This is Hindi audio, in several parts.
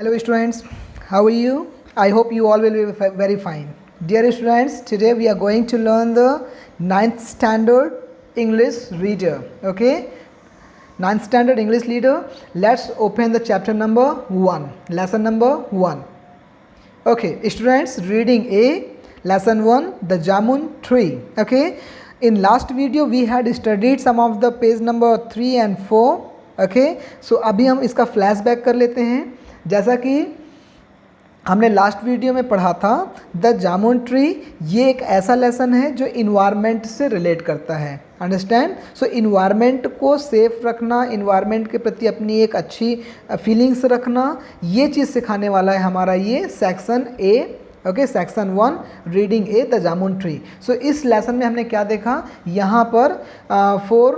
Hello students, how are you? I hope you all will be very fine. Dear students, today we are going to learn the 9th standard English reader. Okay, 9th standard English reader. Let's open the chapter number 1, lesson number 1. Okay, students, reading A, lesson 1, the Jamun tree. Okay, in last video we had studied some of the page number 3 and 4. Okay, so अभी हम इसका flashback कर लेते हैं. जैसा कि हमने लास्ट वीडियो में पढ़ा था, द जामुन ट्री ये एक ऐसा लेसन है जो इन्वायरमेंट से रिलेट करता है. अंडरस्टैंड? सो इन्वायरमेंट को सेफ रखना, इन्वायरमेंट के प्रति अपनी एक अच्छी फीलिंग्स रखना, ये चीज़ सिखाने वाला है हमारा ये section A. Okay, section 1 reading A the jamun tree. So इस लेसन में हमने क्या देखा, यहाँ पर 4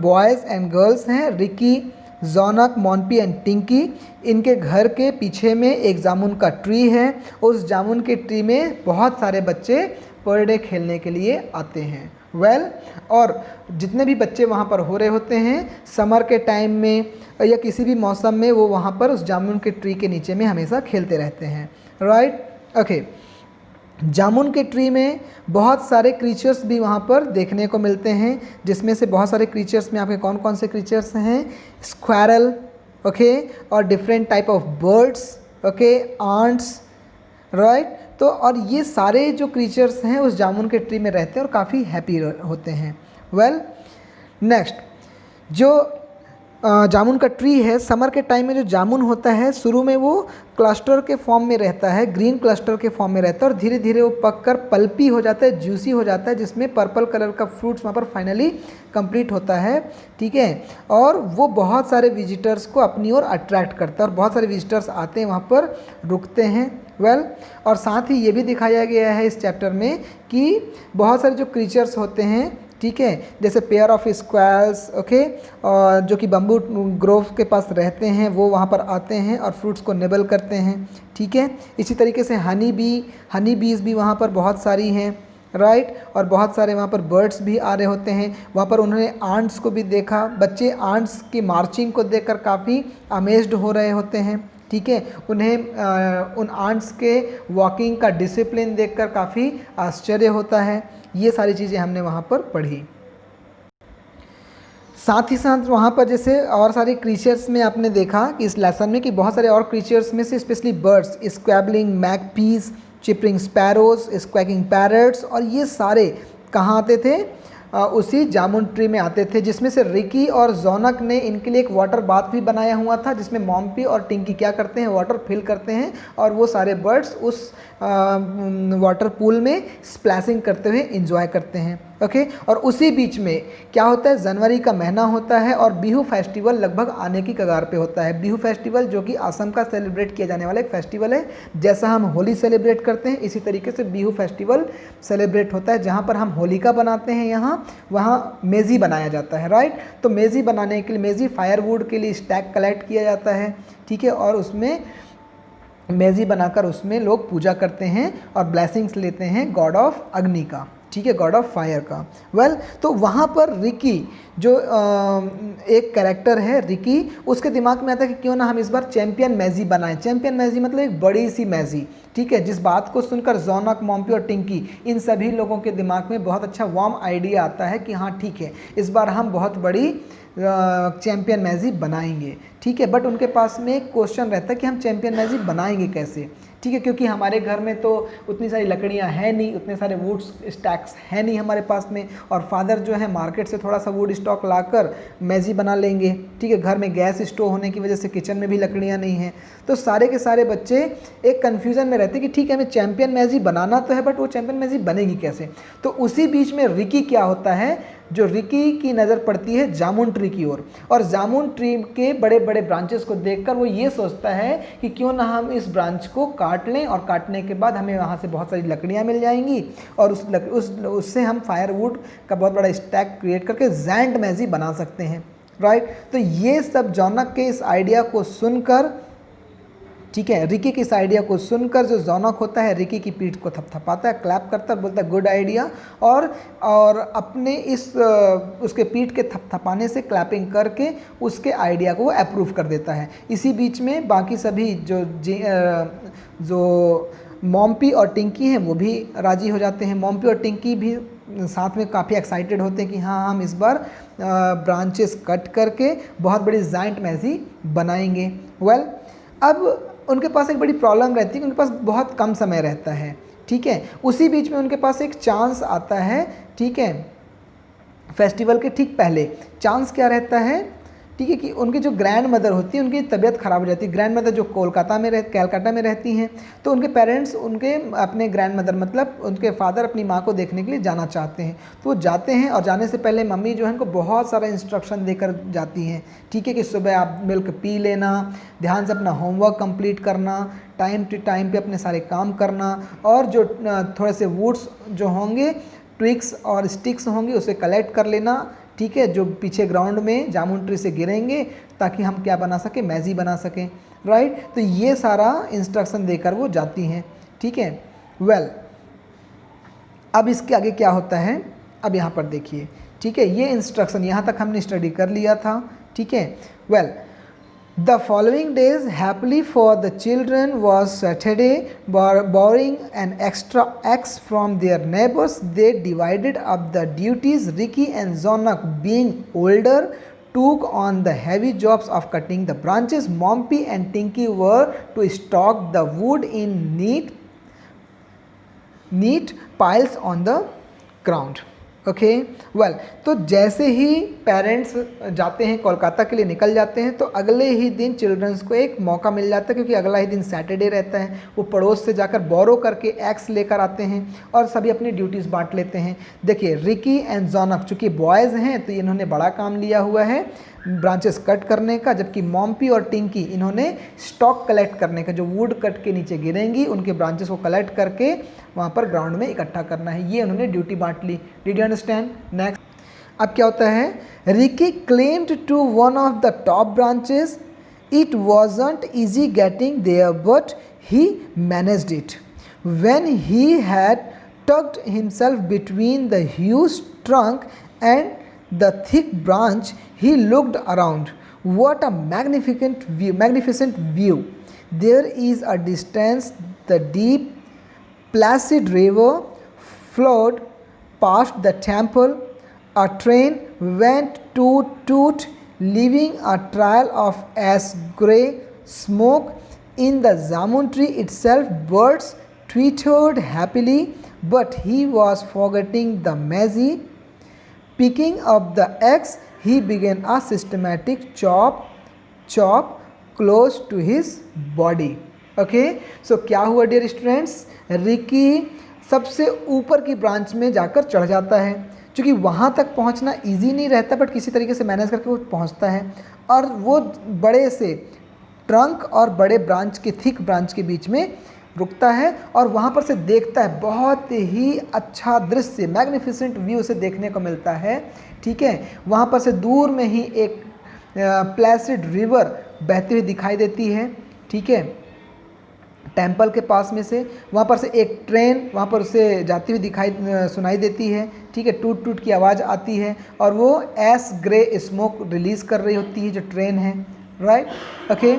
बॉयज़ एंड गर्ल्स हैं, रिकी, जॉनक, मॉन्पी एंड टिंकी. इनके घर के पीछे में एक जामुन का ट्री है. उस जामुन के ट्री में बहुत सारे बच्चे पर डे खेलने के लिए आते हैं. और जितने भी बच्चे वहाँ पर हो रहे होते हैं समर के टाइम में या किसी भी मौसम में, वो वहाँ पर उस जामुन के ट्री के नीचे में हमेशा खेलते रहते हैं. राइट? ओके, जामुन के ट्री में बहुत सारे क्रीचर्स भी वहाँ पर देखने को मिलते हैं, जिसमें से बहुत सारे क्रीचर्स में आपके कौन कौन से क्रीचर्स हैं, स्क्वायरल, ओके, और different type of birds, okay, ants. Right? तो और ये सारे जो क्रीचर्स हैं उस जामुन के ट्री में रहते हैं और काफ़ी हैप्पी होते हैं. नेक्स्ट, जो जामुन का ट्री है, समर के टाइम में जो जामुन होता है शुरू में वो क्लस्टर के फॉर्म में रहता है, ग्रीन क्लस्टर के फॉर्म में रहता है, और धीरे धीरे वो पककर पल्पी हो जाता है, जूसी हो जाता है, जिसमें पर्पल कलर का फ्रूट्स वहाँ पर फाइनली कंप्लीट होता है. ठीक है, और वो बहुत सारे विजिटर्स को अपनी ओर अट्रैक्ट करता है और बहुत सारे विजिटर्स आते हैं वहाँ पर, रुकते हैं. और साथ ही ये भी दिखाया गया है इस चैप्टर में कि बहुत सारे जो क्रीचर्स होते हैं, ठीक है, जैसे पेयर ऑफ स्क्वायर्स, ओके, और जो कि बम्बू ग्रोव के पास रहते हैं, वो वहाँ पर आते हैं और फ्रूट्स को निबल करते हैं. ठीक है, इसी तरीके से हनी बीज भी वहाँ पर बहुत सारी हैं. राइट? और बहुत सारे वहाँ पर बर्ड्स भी आ रहे होते हैं. वहाँ पर उन्होंने आंट्स को भी देखा. बच्चे आंट्स की मार्चिंग को देखकर काफ़ी अमेज्ड हो रहे होते हैं. ठीक है, उन्हें उन आंट्स के वॉकिंग का डिसिप्लिन देखकर काफ़ी आश्चर्य होता है. ये सारी चीज़ें हमने वहाँ पर पढ़ी. साथ ही साथ वहाँ पर जैसे और सारे क्रीचर्स में आपने देखा कि इस लेसन में कि बहुत सारे और क्रीचर्स में से स्पेशली बर्ड्स, स्क्वैबलिंग मैकपीस, चिपरिंग स्पैरोज, स्क्वैकिंग पैरट्स, और ये सारे कहाँ आते थे, उसी जामुन ट्री में आते थे, जिसमें से रिकी और जॉनक ने इनके लिए एक वाटर बाथ भी बनाया हुआ था, जिसमें मॉम्पी और टिंकी क्या करते हैं, वाटर फिल करते हैं और वो सारे बर्ड्स उस वाटर पूल में स्प्लैशिंग करते हुए एंजॉय करते हैं. ओके, और उसी बीच में क्या होता है, जनवरी का महीना होता है और बिहू फेस्टिवल लगभग आने की कगार पे होता है. बिहू फेस्टिवल जो कि असम का सेलिब्रेट किया जाने वाला एक फेस्टिवल है. जैसा हम होली सेलिब्रेट करते हैं इसी तरीके से बिहू फेस्टिवल सेलिब्रेट होता है, जहाँ पर हम होलिका बनाते हैं, वहाँ मेज़ी बनाया जाता है. राइट? तो मेज़ी बनाने के लिए, मेज़ी फायरवुड के लिए स्टैक कलेक्ट किया जाता है. ठीक है, और उसमें मेज़ी बनाकर उसमें लोग पूजा करते हैं और ब्लेसिंग्स लेते हैं गॉड ऑफ अग्नि का. ठीक है, गॉड ऑफ फायर का. तो वहाँ पर रिकी जो एक कैरेक्टर है रिकी, उसके दिमाग में आता है कि क्यों ना हम इस बार चैम्पियन मैज़ी बनाएं. चैम्पियन मैज़ी मतलब एक बड़ी सी मैज़ी. ठीक है, जिस बात को सुनकर जॉनक, मॉम्पी और टिंकी, इन सभी लोगों के दिमाग में बहुत अच्छा वार्म आइडिया आता है कि हाँ ठीक है, इस बार हम बहुत बड़ी चैम्पियन मैज़ी बनाएंगे. ठीक है, बट उनके पास में एक क्वेश्चन रहता है कि हम चैम्पियन मैज़ी बनाएंगे कैसे. ठीक है, क्योंकि हमारे घर में तो उतनी सारी लकड़ियां हैं नहीं, उतने सारे वुड स्टैक्स हैं नहीं हमारे पास में, और फादर जो है मार्केट से थोड़ा सा वुड स्टॉक लाकर मैज़ी बना लेंगे. ठीक है, घर में गैस स्टोव होने की वजह से किचन में भी लकड़ियां नहीं हैं. तो सारे के सारे बच्चे एक कन्फ्यूज़न में रहते हैं कि ठीक है, हमें चैम्पियन मैज़ी बनाना तो है, बट वो चैम्पियन मैज़ी बनेगी कैसे. तो उसी बीच में रिकी क्या होता है, जो रिकी की नज़र पड़ती है जामुन ट्री की ओर, और जामुन ट्री के बड़े बड़े ब्रांचेस को देखकर वो ये सोचता है कि क्यों ना हम इस ब्रांच को काट लें, और काटने के बाद हमें वहाँ से बहुत सारी लकड़ियाँ मिल जाएंगी और उससे हम फायरवुड का बहुत बड़ा स्टैक क्रिएट करके जैंट मैज़ी बना सकते हैं. राइट? तो ये सब जॉनक के इस आइडिया को सुनकर, ठीक है। रिकी की इस आइडिया को सुनकर जो जॉनक होता है रिकी की पीठ को थपथपाता है, क्लैप करता है, बोलता है गुड आइडिया, और अपने इस उसके पीठ के थपथपाने से क्लैपिंग करके उसके आइडिया को वो अप्रूव कर देता है। इसी बीच में बाकी सभी जो मॉम्पी और टिंकी हैं वो भी राजी हो जाते हैं। मॉम्पी और टिंकी भी साथ में काफ़ी एक्साइटेड होते हैं कि हाँ हम इस बार ब्रांचेस कट करके बहुत बड़ी जाइंट मैजी बनाएंगे। वेल, अब उनके पास एक बड़ी प्रॉब्लम रहती है कि उनके पास बहुत कम समय रहता है, ठीक है। उसी बीच में उनके पास एक चांस आता है, ठीक है, फेस्टिवल के ठीक पहले। चांस क्या रहता है, ठीक है, कि उनकी जो ग्रैंड मदर होती है उनकी तबीयत ख़राब हो जाती है। ग्रैंड मदर जो कलकत्ता में रहती हैं, तो उनके पेरेंट्स उनके अपने ग्रैंड मदर मतलब उनके फादर अपनी माँ को देखने के लिए जाना चाहते हैं। तो वो जाते हैं और जाने से पहले मम्मी जो है उनको बहुत सारा इंस्ट्रक्शन देकर जाती हैं, ठीक है, कि सुबह आप मिल्क पी लेना, ध्यान से अपना होमवर्क कंप्लीट करना, टाइम टू टाइम पे अपने सारे काम करना, और जो थोड़े से वुड्स जो होंगे, ट्विक्स और स्टिक्स होंगे उसे कलेक्ट कर लेना, ठीक है, जो पीछे ग्राउंड में जामुन ट्री से गिरेंगे ताकि हम क्या बना सकें, मैजी बना सकें, राइट। तो ये सारा इंस्ट्रक्शन देकर वो जाती हैं, ठीक है। वेल, अब इसके आगे क्या होता है, अब यहाँ पर देखिए, ठीक है, ये इंस्ट्रक्शन यहाँ तक हमने स्टडी कर लिया था, ठीक है। Well, the following days happily for the children was Saturday. Borrowing an extra axe from their neighbors, they divided up the duties. Ricky and Zonak, being older, took on the heavy jobs of cutting the branches. Mompy and Tinky were to stock the wood in neat piles on the ground. Okay, well, तो जैसे ही पेरेंट्स जाते हैं कोलकाता के लिए निकल जाते हैं, तो अगले ही दिन चिल्ड्रंस को एक मौका मिल जाता है, क्योंकि अगला ही दिन सैटरडे रहता है। वो पड़ोस से जाकर बोरो करके एक्स लेकर आते हैं और सभी अपनी ड्यूटीज़ बांट लेते हैं। देखिए, रिकी एंड जॉनक चूँकि बॉयज़ हैं तो इन्होंने बड़ा काम लिया हुआ है ब्रांचेस कट करने का, जबकि मॉम्पी और टिंकी इन्होंने स्टॉक कलेक्ट करने का, जो वुड कट के नीचे गिरेंगी उनके ब्रांचेस को कलेक्ट करके वहाँ पर ग्राउंड में इकट्ठा करना है। ये उन्होंने ड्यूटी बांट ली। Did you understand? नेक्स्ट, अब क्या होता है, Ricky climbed to one of the top branches, it wasn't easy getting there but he managed it. When he had tucked himself between the huge trunk and the thick branch, he looked around. What a magnificent view! There is a distance the deep, placid river flowed past the temple. A train went toot-toot, leaving a trail of ash-grey smoke. In the jamun tree itself, birds twittered happily, but he was forgetting the Maisie. Picking up the axe, he began a systematic chop close to his body. Okay, so क्या हुआ डियर स्टूडेंट्स, रिकी सबसे ऊपर की ब्रांच में जाकर चढ़ जाता है। क्योंकि वहाँ तक पहुँचना इजी नहीं रहता, बट किसी तरीके से मैनेज करके वो पहुँचता है, और वो बड़े से ट्रंक और बड़े ब्रांच के थिक ब्रांच के बीच में रुकता है और वहाँ पर से देखता है। बहुत ही अच्छा दृश्य, मैग्निफिसेंट व्यू उसे देखने को मिलता है, ठीक है। वहाँ पर से दूर में ही एक प्लेसिड रिवर बहती हुई दिखाई देती है, ठीक है, टेम्पल के पास में से। वहाँ पर से एक ट्रेन वहाँ पर उसे जाती हुई सुनाई देती है, ठीक है, टूट टूट की आवाज़ आती है, और वो एस ग्रे स्मोक रिलीज़ कर रही होती है जो ट्रेन है, right. Okay,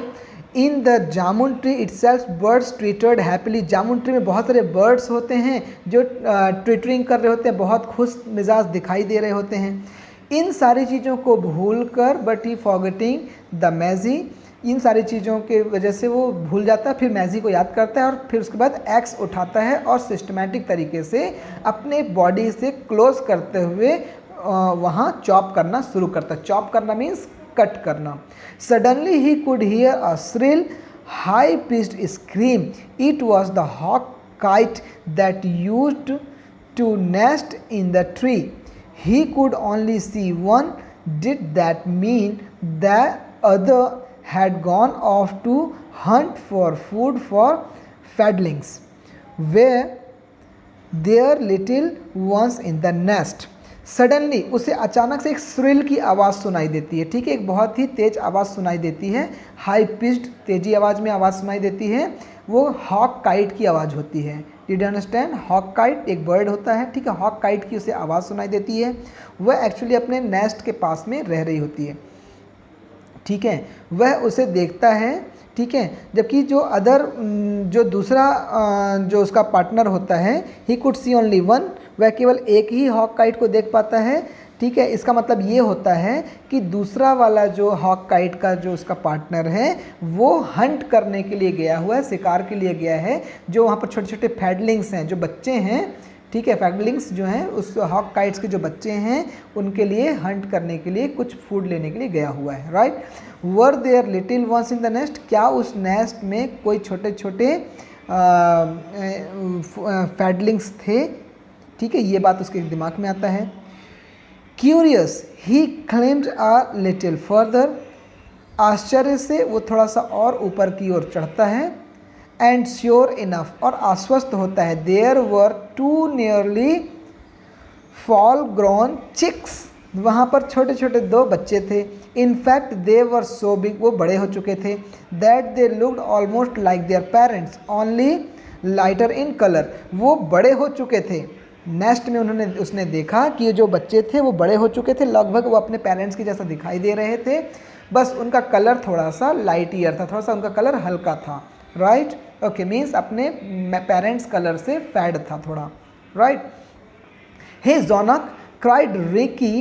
in the jamun tree itself birds twittered happily. Jamun tree में बहुत सारे बर्ड्स होते हैं जो ट्विटरिंग कर रहे होते हैं, बहुत खुश मिजाज दिखाई दे रहे होते हैं। इन सारी चीज़ों को भूल कर, बट ही फॉरगेटिंग द मैजी, इन सारी चीज़ों के वजह से वो भूल जाता है, फिर मैजी को याद करता है और फिर उसके बाद एक्स उठाता है और सिस्टमैटिक तरीके से अपने बॉडी से क्लोज करते हुए वहाँ चॉप करना शुरू करता है। चॉप करना मीन्स कट करना। Suddenly he could hear a shrill high pitched scream. It was the hawk kite that used to nest in the tree. He could only see one. Did that mean the other had gone off to hunt for food for fledglings, where their little ones in the nest. Suddenly उसे अचानक से एक श्रिल की आवाज़ सुनाई देती है, ठीक है, एक बहुत ही तेज आवाज़ सुनाई देती है, हाई पिच्ड तेजी आवाज़ में आवाज़ सुनाई देती है, वो हॉक काइट की आवाज़ होती है। Did you understand? Hawk kite एक बर्ड होता है, ठीक है, हॉक काइट की उसे आवाज़ सुनाई देती है। वह एक्चुअली अपने नेस्ट के पास में रह रही होती है, ठीक है, वह उसे देखता है, ठीक है, जबकि जो दूसरा जो उसका पार्टनर होता है, he could see only one, वह केवल एक ही हॉक काइट को देख पाता है, ठीक है। इसका मतलब ये होता है कि दूसरा वाला जो हॉक काइट का जो उसका पार्टनर है वो हंट करने के लिए गया हुआ है, शिकार के लिए गया है। जो वहाँ पर छोटे छोटे फैडलिंग्स हैं, जो बच्चे हैं, ठीक है, फैडलिंग्स जो हैं उस हॉक काइट्स के जो बच्चे हैं उनके लिए हंट करने के लिए कुछ फूड लेने के लिए गया हुआ है, right. Were there little ones in the nest, क्या उस नेस्ट में कोई छोटे छोटे फैडलिंग्स थे, ठीक है, ये बात उसके दिमाग में आता है। Curious he claimed a little further, आश्चर्य से वो थोड़ा सा और ऊपर की ओर चढ़ता है। एंड श्योर इनफ, और आश्वस्त होता है, there were two nearly full grown chicks, वहाँ पर छोटे छोटे 2 बच्चे थे। In fact they were so big, वो बड़े हो चुके थे, that they looked almost like their parents only lighter in colour, वो बड़े हो चुके थे। नेक्स्ट में उसने देखा कि ये जो बच्चे थे वो बड़े हो चुके थे, लगभग वो अपने पेरेंट्स की जैसा दिखाई दे रहे थे, बस उनका कलर थोड़ा सा लाइट ईयर था, थोड़ा सा उनका कलर हल्का था, राइट। ओके, मीन्स अपने पेरेंट्स कलर से फैड था थोड़ा, राइट। हे जॉनक क्राइड रिकी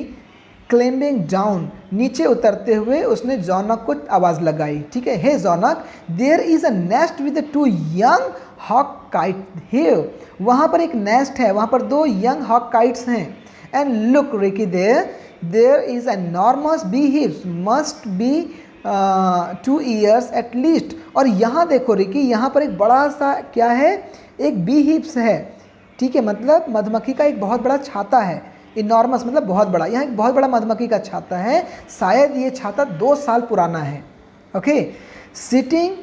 क्लेम्बिंग डाउन, नीचे उतरते हुए उसने जॉनक को आवाज़ लगाई, ठीक है। Hey Jonak there is a nest with 2 young hawk kite here, वहाँ पर एक नेस्ट है, वहाँ पर 2 यंग हॉक काइट्स हैं। And look Ricky there is enormous bee hives must be 2 years at least, और यहाँ देखो रिकी, यहाँ पर एक बड़ा सा क्या है, एक बी हिप्स है, ठीक है, मतलब मधुमक्खी का एक बहुत बड़ा छाता है। इनॉर्मस मतलब बहुत बड़ा, यहाँ एक बहुत बड़ा मधुमक्खी का छाता है, शायद ये छाता 2 साल पुराना है। Okay, sitting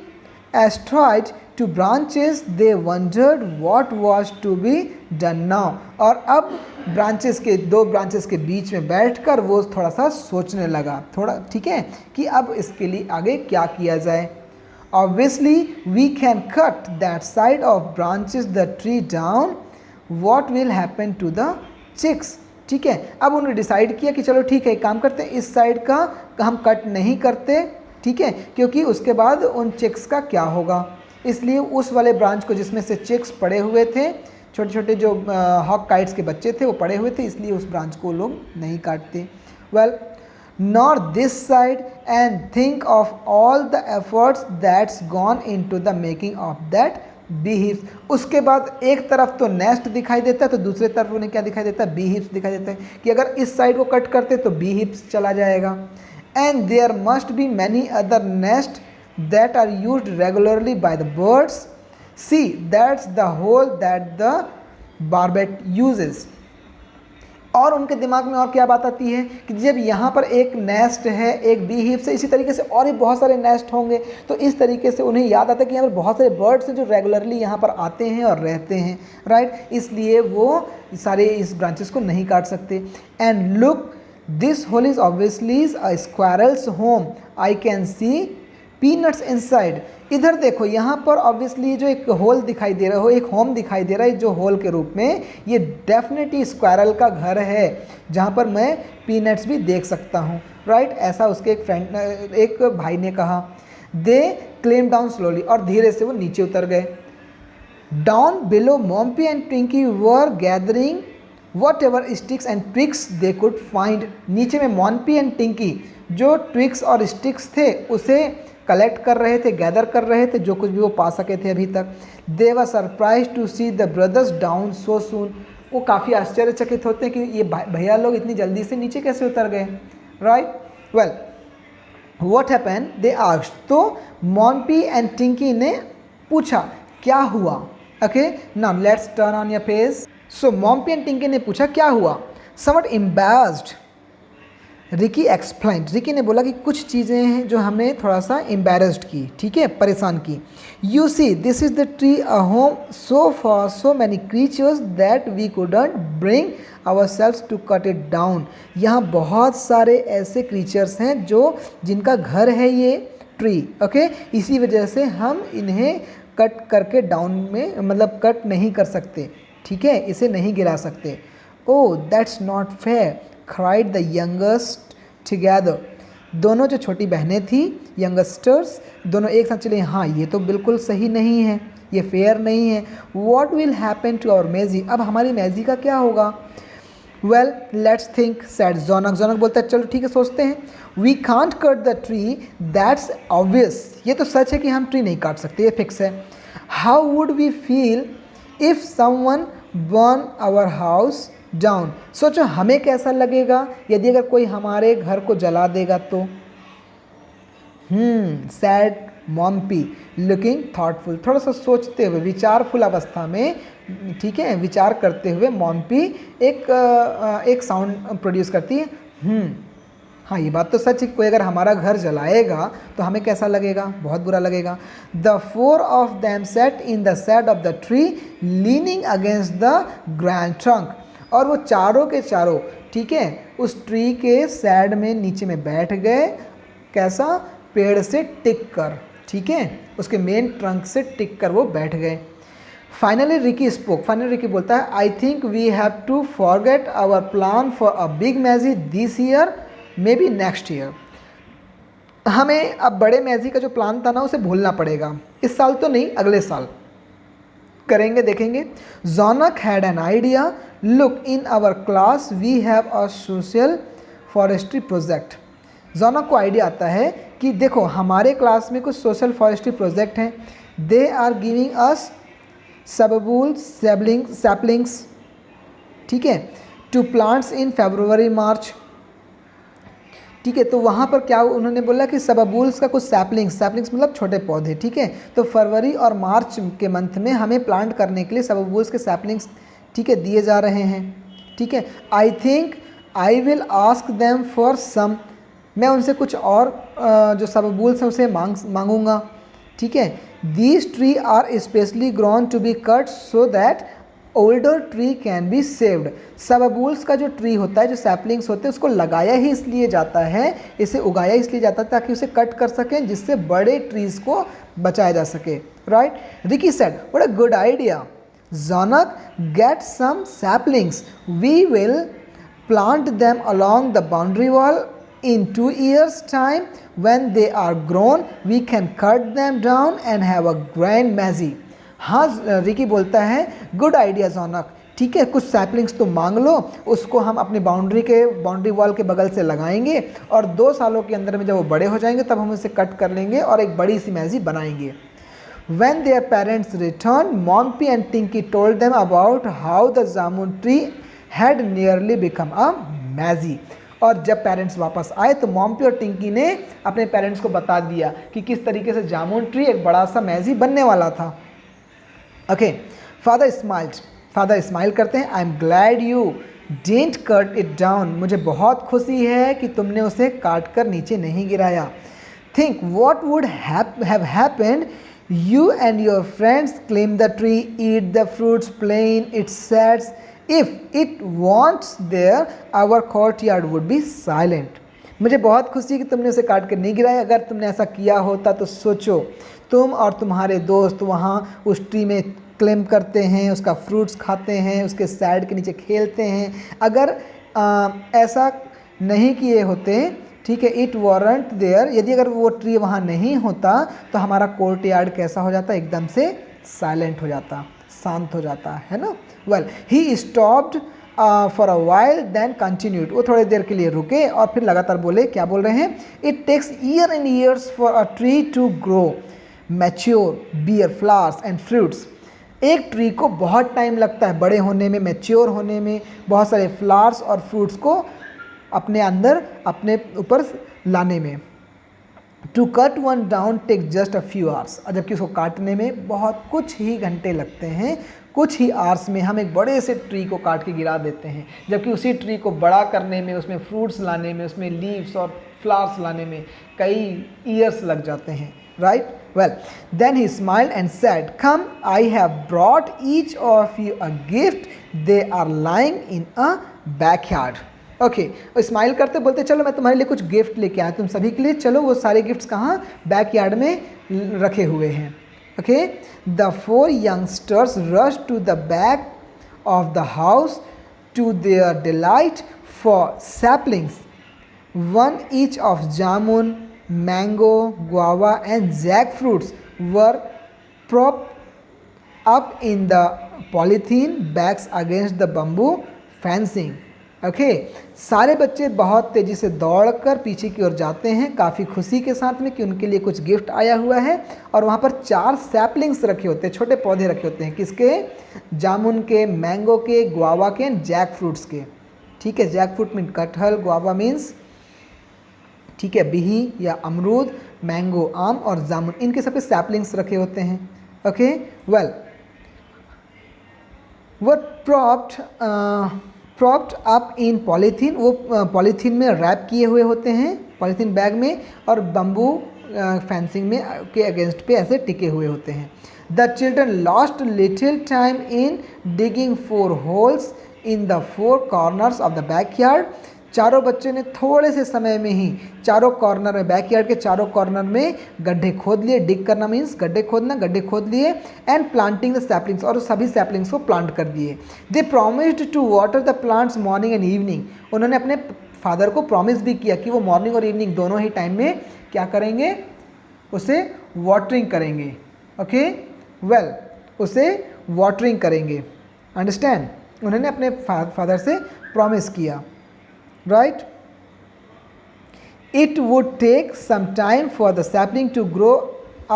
astride two branches they wondered what was to be done now, और अब ब्रांचेस के 2 ब्रांचेस के बीच में बैठकर वो थोड़ा सा सोचने लगा, थोड़ा, ठीक है, कि अब इसके लिए आगे क्या किया जाए। Obviously we can cut that side of branches the tree down, what will happen to the chicks, ठीक है। अब उन्होंने डिसाइड किया कि चलो ठीक है, एक काम करते हैं, इस साइड का हम कट नहीं करते, ठीक है, क्योंकि उसके बाद उन चिक्स का क्या होगा, इसलिए उस वाले ब्रांच को जिसमें से चिक्स पड़े हुए थे, छोटे छोटे जो हॉक काइट्स के बच्चे थे वो पड़े हुए थे, इसलिए उस ब्रांच को लोग नहीं काटते। Well, nor this side, and think of all the efforts that's gone into the making of that beehives. उसके बाद एक तरफ तो नेस्ट दिखाई देता है, तो दूसरे तरफ उन्हें क्या दिखाई देता है, बी हिप्स दिखाई देता है, कि अगर इस साइड को कट करते तो बी हिप्स चला जाएगा। And there must be many other nest that are used regularly by the birds, see that's the hole that the barbet uses। और उनके दिमाग में और क्या बात आती है कि जब यहाँ पर एक नेस्ट है, एक बी हिप्स है, इसी तरीके से और भी बहुत सारे नेस्ट होंगे, तो इस तरीके से उन्हें याद आता है कि यहाँ पर बहुत सारे बर्ड्स हैं जो रेगुलरली यहाँ पर आते हैं और रहते हैं, राइट, इसलिए वो सारे इस ब्रांचेस को नहीं काट सकते। And look this hole is obviously a squirrel's home, I can see peanuts inside, इधर देखो, यहाँ पर ऑब्वियसली जो एक होल दिखाई दे रहा है, एक होम दिखाई दे रहा है जो होल के रूप में, ये डेफिनेटली स्क्वायरल का घर है जहाँ पर मैं पीनट्स भी देख सकता हूँ, राइट, ऐसा उसके एक भाई ने कहा। दे क्लेम डाउन स्लोली, और धीरे से वो नीचे उतर गए। Down below Mompi and Twinki were gathering whatever sticks and twigs they could find, नीचे में मॉम्पी एंड टिंकी जो ट्विक्स और स्टिक्स थे उसे कलेक्ट कर रहे थे, गैदर कर रहे थे, जो कुछ भी वो पा सके थे अभी तक। They were surprised to see the brothers down so soon, वो काफ़ी आश्चर्यचकित होते हैं कि ये भैया लोग इतनी जल्दी से नीचे कैसे उतर गए, right. Well, what happened they asked, तो मॉम्पी एंड टिंकी ने पूछा क्या हुआ। Okay, now let's turn on your page. So Mompi and Tinki ने पूछा क्या हुआ। Somewhat embarrassed Ricky explained, Ricky ने बोला कि कुछ चीज़ें हैं जो हमें थोड़ा सा एम्बेरस्ड की, ठीक है, परेशान की. You see this is the tree a home so for so many creatures that we couldn't bring ourselves to cut it down. यहाँ बहुत सारे ऐसे क्रीचर्स हैं जो जिनका घर है ये ट्री, ओके, इसी वजह से हम इन्हें कट करके डाउन में मतलब कट नहीं कर सकते, ठीक है, इसे नहीं गिरा सकते. Oh that's not fair cried the youngest together. दोनों जो छोटी बहनें थी, यंगस्टर्स, दोनों एक साथ चले, हाँ ये तो बिल्कुल सही नहीं है, ये फेयर नहीं है. What will happen to our Meji, अब हमारी मैजी का क्या होगा. Well let's think said Jonak. Jonak बोलता है चलो ठीक है सोचते हैं. We can't cut the tree that's obvious, ये तो सच है कि हम ट्री नहीं काट सकते, ये फिक्स है. How would we feel if someone burn our house down, सोचो हमें कैसा लगेगा यदि अगर कोई हमारे घर को जला देगा तो. सैड मॉम्पी लुकिंग थॉटफुल, थोड़ा सा सोचते हुए विचारफुल अवस्था में, ठीक है, विचार करते हुए मॉम्पी एक साउंड प्रोड्यूस करती है. हाँ ये बात तो सच है, कोई अगर हमारा घर जलाएगा तो हमें कैसा लगेगा, बहुत बुरा लगेगा. The four of them sat in the shade of the tree leaning against the grand trunk, और वो चारों के चारों, ठीक है, उस ट्री के सैड में नीचे में बैठ गए, कैसा, पेड़ से टिक कर, ठीक है, उसके मेन ट्रंक से टिक कर वो बैठ गए. Finally Ricky spoke, finally Ricky बोलता है I think we have to forget our plan for a big Meji this year, maybe next year. हमें अब बड़े मैजी का जो प्लान था ना उसे भूलना पड़ेगा, इस साल तो नहीं अगले साल करेंगे, देखेंगे. Jonak had an idea, look in our class we have a social forestry project. Jonak को आइडिया आता है कि देखो हमारे क्लास में कुछ सोशल फॉरेस्ट्री प्रोजेक्ट हैं. They are giving us subabul saplings, ठीक है, टू प्लांट्स इन फरवरी मार्च, ठीक है. तो वहाँ पर क्या उन्होंने बोला कि सबबूल्स का कुछ सैपलिंग्स मतलब छोटे पौधे, ठीक है, तो फरवरी और मार्च के मंथ में हमें प्लांट करने के लिए सबबूल्स के सैपलिंग्स, ठीक है, दिए जा रहे हैं, ठीक है. I think I will ask them for some, मैं उनसे कुछ और जो सबबूल्स हैं उसे मांगूंगा, ठीक है. These tree are specially grown to be cut so that older tree can be saved. Subabuls का जो ट्री होता है, जो सैपलिंग्स होते हैं, उसको लगाया ही इसलिए जाता है, इसे उगाया इसलिए जाता है ताकि उसे कट कर सकें, जिससे बड़े ट्रीज़ को बचाया जा सके, right. Ricky said what a good idea. Jonak get some saplings, we will plant them along the boundary wall. In 2 years time when they are grown we can cut them down and have a grand मैजी. हाँ रिकी बोलता है गुड आइडिया जोनक, ठीक है, कुछ सैपलिंग्स तो मांग लो, उसको हम अपनी बाउंड्री वॉल के बगल से लगाएंगे और 2 सालों के अंदर में जब वो बड़े हो जाएंगे तब हम उसे कट कर लेंगे और एक बड़ी सी मैजी बनाएंगे. When their parents returned, Mompi and Tinky told them about how the jamun tree had nearly become a मैजी. और जब पेरेंट्स वापस आए तो मॉम्पी और टिंकी ने अपने पेरेंट्स को बता दिया कि किस तरीके से जामुन ट्री एक बड़ा सा मैजी बनने वाला था. ओके, फादर स्माइल करते हैं. आई am glad you didn't cut it down, मुझे बहुत खुशी है कि तुमने उसे काट कर नीचे नहीं गिराया. Think what would have happened, you and your friends climb the tree, eat the fruits, play in its shades. If it wants there, our courtyard would be silent. मुझे बहुत खुशी कि तुमने उसे काट कर नहीं गिराया. अगर तुमने ऐसा किया होता तो सोचो, तुम और तुम्हारे दोस्त वहाँ उस ट्री में क्लेम करते हैं, उसका फ्रूट्स खाते हैं, उसके साइड के नीचे खेलते हैं. अगर ऐसा नहीं किए होते, ठीक है, इट वॉरंट देयर, यदि अगर वो ट्री वहाँ नहीं होता तो हमारा कोर्टयार्ड कैसा हो जाता, एकदम से साइलेंट हो जाता, शांत हो जाता है ना. Well he stopped for a while then continued, वो थोड़ी देर के लिए रुके और फिर लगातार बोले. क्या बोल रहे हैं, it takes year and years for a tree to grow mature, bear flowers and fruits. एक ट्री को बहुत टाइम लगता है बड़े होने में, मैच्योर होने में, बहुत सारे फ्लावर्स और फ्रूट्स को अपने अंदर अपने ऊपर लाने में. To cut one down take just a few hours, और जबकि उसको काटने में बहुत कुछ ही घंटे लगते हैं, कुछ ही आवर्स में हम एक बड़े से ट्री को काट के गिरा देते हैं, जबकि उसी ट्री को बड़ा करने में, उसमें फ्रूट्स लाने में, उसमें लीव्स और फ्लावर्स लाने में कई ईयर्स लग जाते हैं, right? Well, then he smiled and said, come I have brought each of you a gift, they are lying in a backyard. Okay, smile करते बोलते चलो मैं तुम्हारे लिए कुछ गिफ्ट लेके आया तुम सभी के लिए, चलो वो सारे गिफ्ट्स कहाँ, बैकयार्ड में रखे हुए हैं। Okay, the 4 youngsters rushed to the back of the house to their delight for saplings, one each of jamun, mango, guava and jackfruits were propped up in the polythene bags against the bamboo fencing. Okay, सारे बच्चे बहुत तेज़ी से दौड़कर पीछे की ओर जाते हैं, काफ़ी खुशी के साथ में कि उनके लिए कुछ गिफ्ट आया हुआ है, और वहाँ पर 4 सैपलिंग्स रखे होते हैं, छोटे पौधे रखे होते हैं, किसके, जामुन के, मैंगो के, गुआवा के एंड जैक फ्रूट्स के। ठीक है, जैक फ्रूट मीन कटहल, गुआवा मीन्स ठीक है बिही या अमरूद, मैंगो आम और जामुन, इनके सब सैपलिंग्स रखे होते हैं। ओके, वेल, वो प्रॉप्ड अप इन पॉलीथीन, वो पॉलीथीन में रैप किए हुए होते हैं, पॉलीथीन बैग में, और बम्बू फेंसिंग में के अगेंस्ट पे ऐसे टिके हुए होते हैं। The children lost little time in digging 4 holes in the 4 corners of the backyard, चारों बच्चे ने थोड़े से समय में ही चारों कॉर्नर में, बैकयार्ड के चारों कॉर्नर में गड्ढे खोद लिए। डिग करना मीन्स गड्ढे खोदना, गड्ढे खोद लिए। एंड प्लांटिंग द सैपलिंग्स, और सभी सैपलिंग्स को प्लांट कर दिए। They promised to water the plants morning and evening, उन्होंने अपने फादर को प्रॉमिस भी किया कि वो मॉर्निंग और इवनिंग दोनों ही टाइम में क्या करेंगे, उसे वाटरिंग करेंगे। ओके, वेल, उसे वाटरिंग करेंगे। अंडरस्टैंड, उन्होंने अपने फादर से प्रॉमिस किया, right? It would take some time for the sapling to grow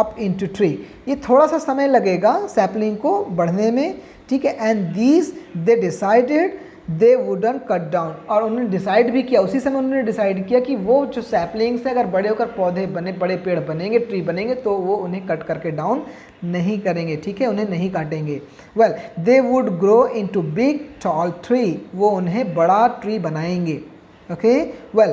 up into tree, ये थोड़ा सा समय लगेगा सैपलिंग को बढ़ने में, ठीक है। And these they decided they wouldn't cut down, और उन्होंने डिसाइड भी किया, उसी समय उन्होंने डिसाइड किया कि वो जो सैपलिंग से अगर बड़े होकर पौधे बने, बड़े पेड़ बनेंगे, ट्री बनेंगे, तो वो उन्हें कट करके डाउन नहीं करेंगे, ठीक है, उन्हें नहीं काटेंगे। Well, they would grow into big tall tree, वो उन्हें बड़ा ट्री बनाएंगे। Okay, well,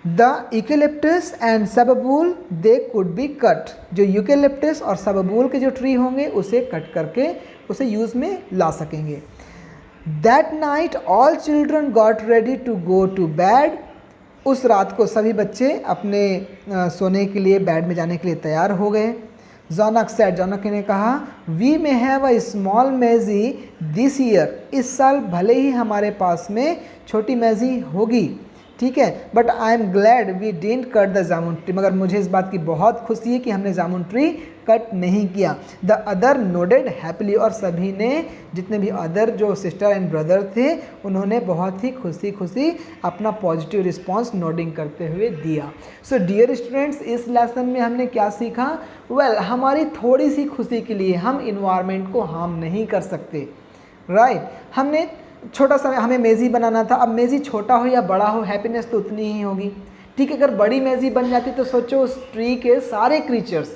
the eucalyptus and subabul they could be cut, जो यूकेलिप्टस और सबबूल के जो ट्री होंगे उसे कट करके उसे यूज़ में ला सकेंगे। That night all children got ready to go to bed, उस रात को सभी बच्चे अपने सोने के लिए, बेड में जाने के लिए तैयार हो गए। जॉनक सेड, जॉनक ने कहा, we may have a small Meji this year, इस साल भले ही हमारे पास में छोटी मैजी होगी, ठीक है, but I am glad we didn't cut the jamun tree, मगर मुझे इस बात की बहुत खुशी है कि हमने जामुन ट्री कट नहीं किया। द अदर नोडेड हैप्पीली, और सभी ने, जितने भी अदर जो सिस्टर एंड ब्रदर थे, उन्होंने बहुत ही खुशी खुशी अपना पॉजिटिव रिस्पॉन्स नोडिंग करते हुए दिया। सो डियर स्टूडेंट्स, इस लेसन में हमने क्या सीखा? वेल, हमारी थोड़ी सी खुशी के लिए हम इन्वायरमेंट को हार्म नहीं कर सकते, राइट? हमने छोटा सा, हमें मेज़ी बनाना था, अब मेज़ी छोटा हो या बड़ा हो, हैप्पीनेस तो उतनी ही होगी, ठीक है। अगर बड़ी मेज़ी बन जाती तो सोचो उस ट्री के सारे क्रीचर्स,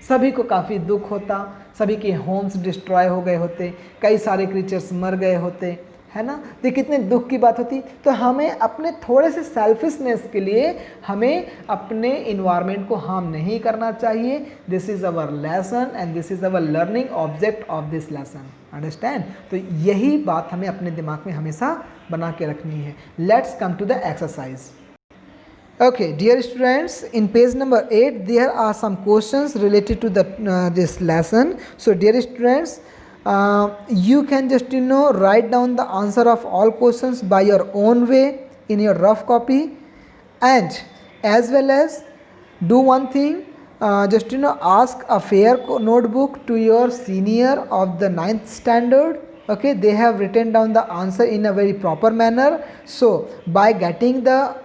सभी को काफ़ी दुख होता, सभी के होम्स डिस्ट्रॉय हो गए होते, कई सारे क्रीचर्स मर गए होते, है ना। तो कितने दुख की बात होती। तो हमें अपने थोड़े से सेल्फिशनेस के लिए हमें अपने इन्वायरमेंट को हार्म नहीं करना चाहिए। This is our lesson and this is our learning object of this lesson, understand. तो यही बात हमें अपने दिमाग में हमेशा बना के रखनी है। Let's come to the exercise. Okay, dear students, in page number 8 there are some questions related to the this lesson. So dear students, you can just write down the answer of all questions by your own way in your rough copy, and as well as do one thing, just ask a fair notebook to your senior of the 9th standard, okay, they have written down the answer in a very proper manner. So by getting the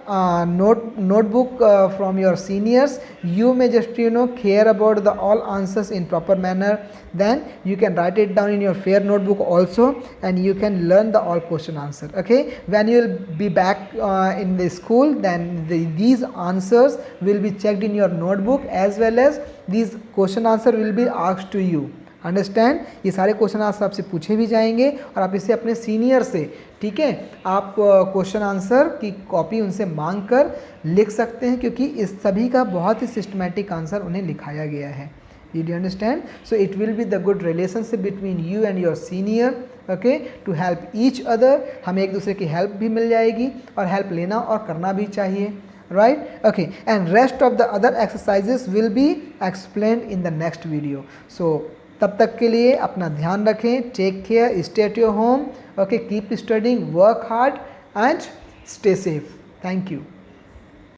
notebook from your seniors, you may just care about the all answers in proper manner. Then you can write it down in your fair notebook also, and you can learn the all question answer. Okay, when you will be back in the school, then these answers will be checked in your notebook, as well as these question answer will be asked to you. Understand, ये सारे क्वेश्चन आंसर आपसे पूछे भी जाएंगे और आप इसे अपने सीनियर से, ठीक है, आप क्वेश्चन आंसर की कॉपी उनसे मांग कर लिख सकते हैं, क्योंकि इस सभी का बहुत ही सिस्टमैटिक आंसर उन्हें लिखाया गया है. Did you understand? So it will be the good relationship between you and your senior, okay, to help each other. हमें एक दूसरे की हेल्प भी मिल जाएगी और हेल्प लेना और करना भी चाहिए. Right? Okay, and rest of the other exercises will be explained in the next video. So तब तक के लिए अपना ध्यान रखें. Take care, stay at your home. Okay, keep studying, work hard and stay safe. Thank you.